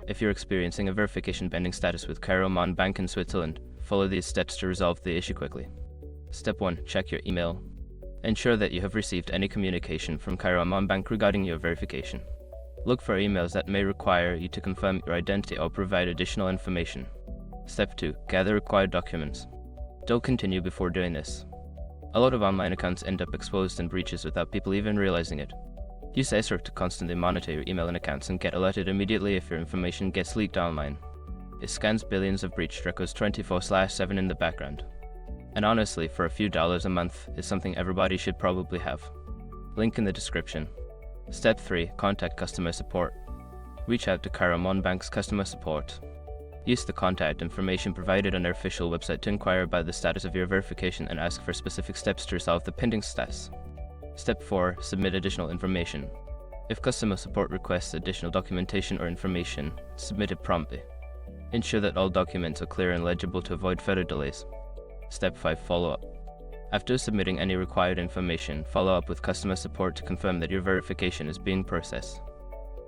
If you're experiencing a verification pending status with Cairo Amman Bank in Switzerland, follow these steps to resolve the issue quickly. Step 1. Check your email. Ensure that you have received any communication from Cairo Amman Bank regarding your verification. Look for emails that may require you to confirm your identity or provide additional information. Step 2. Gather required documents. Don't continue before doing this. A lot of online accounts end up exposed in breaches without people even realizing it. Use ESRC to constantly monitor your email and accounts and get alerted immediately if your information gets leaked online. It scans billions of breached records 24/7 in the background. And honestly, for a few dollars a month is something everybody should probably have. Link in the description. Step 3. Contact customer support. Reach out to Cairo Amman Bank's customer support. Use the contact information provided on their official website to inquire about the status of your verification and ask for specific steps to resolve the pending status. Step 4. Submit additional information. If customer support requests additional documentation or information, submit it promptly. Ensure that all documents are clear and legible to avoid further delays. Step 5. Follow up. After submitting any required information, follow up with customer support to confirm that your verification is being processed.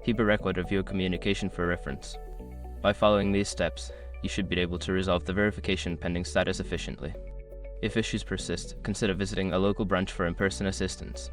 Keep a record of your communication for reference. By following these steps, you should be able to resolve the verification pending status efficiently. If issues persist, consider visiting a local branch for in-person assistance.